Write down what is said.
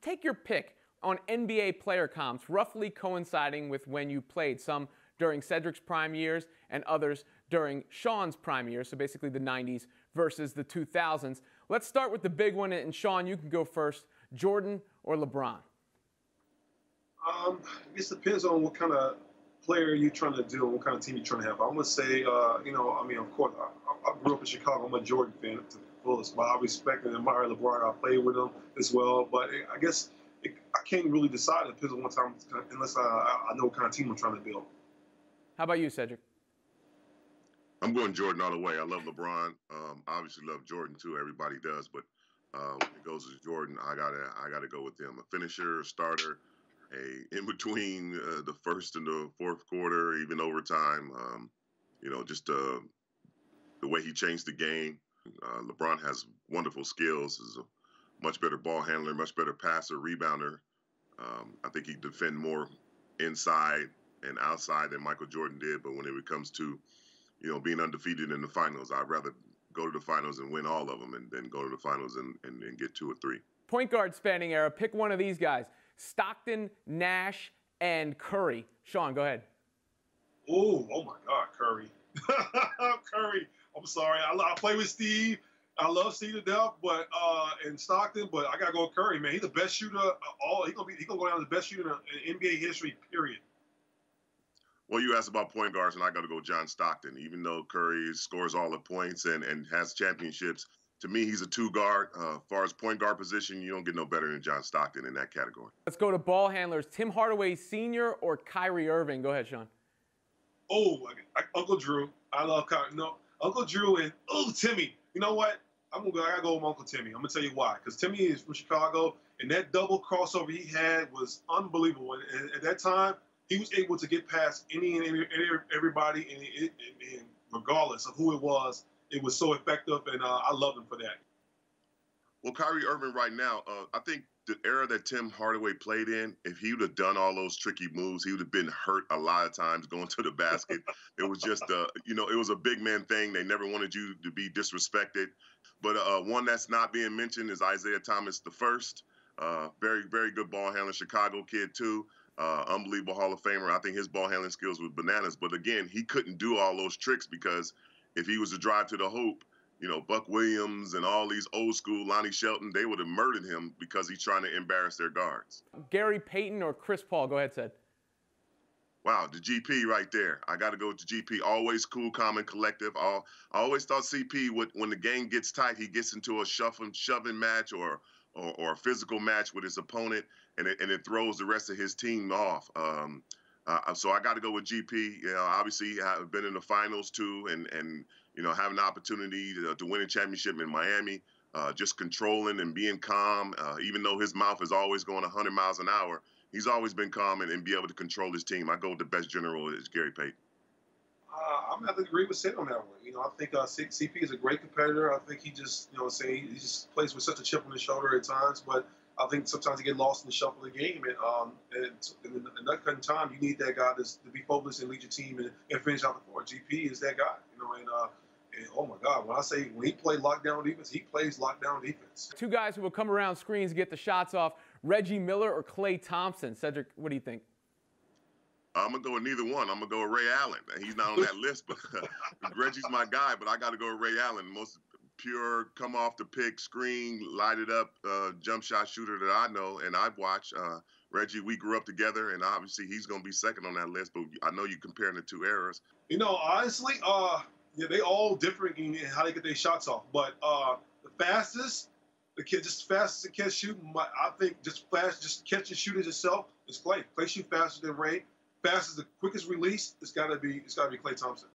Take your pick on NBA player comps, roughly coinciding with when you played, some during Cedric's prime years and others during Shawn's prime years, so basically the 90s versus the 2000s. Let's start with the big one, and Shawn, you can go first. Jordan or LeBron? I guess it depends on what kind of player you're trying to do and what kind of team you're trying to have. I'm going to say, of course, I grew up in Chicago. I'm a Jordan fan to the fullest, but I respect and admire LeBron. I played with him as well. But I guess I can't really decide. It depends on what time, unless I know what kind of team I'm trying to build. How about you, Cedric? I'm going Jordan all the way. I love LeBron. Obviously love Jordan too. Everybody does, but when it goes to Jordan, I gotta go with him. A finisher, a starter, in between the first and the fourth quarter, even overtime. Just the way he changed the game. LeBron has wonderful skills. Is a much better ball handler, much better passer, rebounder. I think he defend more inside and outside than Michael Jordan did. But when it comes to being undefeated in the finals, I'd rather go to the finals and win all of them and then go to the finals and get 2 or 3. Point guard spanning era. Pick one of these guys. Stockton, Nash, and Curry. Shawn, go ahead. Oh my God, Curry. Curry. I'm sorry. I play with Steve. I love Steve to death, but in Stockton, but I gotta go with Curry, man. He's the best shooter of all. He's gonna go down as the best shooter in NBA history, period. Well, you asked about point guards, and I got to go John Stockton. Even though Curry scores all the points and has championships, to me, he's a two-guard. As far as point guard position, you don't get no better than John Stockton in that category. Let's go to ball handlers. Tim Hardaway Sr. or Kyrie Irving? Go ahead, Shawn. Oh, Uncle Drew. I love Kyrie. No, Uncle Drew and Timmy. You know what? I gotta go with Uncle Timmy. I'm gonna tell you why. Because Timmy is from Chicago, and that double crossover he had was unbelievable. And at that time, he was able to get past any and everybody, and regardless of who it was so effective, and I love him for that. Well, Kyrie Irving right now, I think the era that Tim Hardaway played in, if he would have done all those tricky moves, he would have been hurt a lot of times going to the basket. It was just, it was a big man thing. They never wanted you to be disrespected. But one that's not being mentioned is Isaiah Thomas the first. Very, very good ball handler, Chicago kid too. Unbelievable Hall of Famer. I think his ball handling skills were bananas. But again, he couldn't do all those tricks because if he was to drive to the hoop, Buck Williams and all these old school Lonnie Shelton, they would have murdered him because he's trying to embarrass their guards. Gary Payton or Chris Paul? Go ahead, Ced. Wow, the GP right there. I got to go with the GP. Always cool, calm, and collective. I always thought CP, when the game gets tight, he gets into a shoving match or a physical match with his opponent, and it throws the rest of his team off. So I got to go with GP. Obviously, I've been in the finals too, and having the opportunity to win a championship in Miami, just controlling and being calm. Even though his mouth is always going 100 miles an hour, he's always been calm and be able to control his team. I go with the best general is Gary Payton. I'm gonna have to agree with Sid on that one. I think CP is a great competitor. I think he just, he just plays with such a chip on his shoulder at times. But I think sometimes he get lost in the shuffle of the game. And in that kind of time, you need that guy to be focused and lead your team and finish out the court. GP is that guy. And oh my God, when he plays lockdown defense, he plays lockdown defense. Two guys who will come around screens and get the shots off: Reggie Miller or Klay Thompson. Cedric, what do you think? I'm going to go with neither one. I'm going to go with Ray Allen. He's not on that list, but Reggie's my guy, but I got to go with Ray Allen. Most pure, come off the pick, screen, light it up, jump shot shooter that I know and I've watched. Reggie, we grew up together, and obviously he's going to be second on that list, but I know you're comparing the two eras. Honestly, they all different in how they get their shots off, but the fastest the kid shooting, I think just catching shooters itself is Klay. Klay shoot faster than Ray. Fastest, the quickest release, it's gotta be Klay Thompson.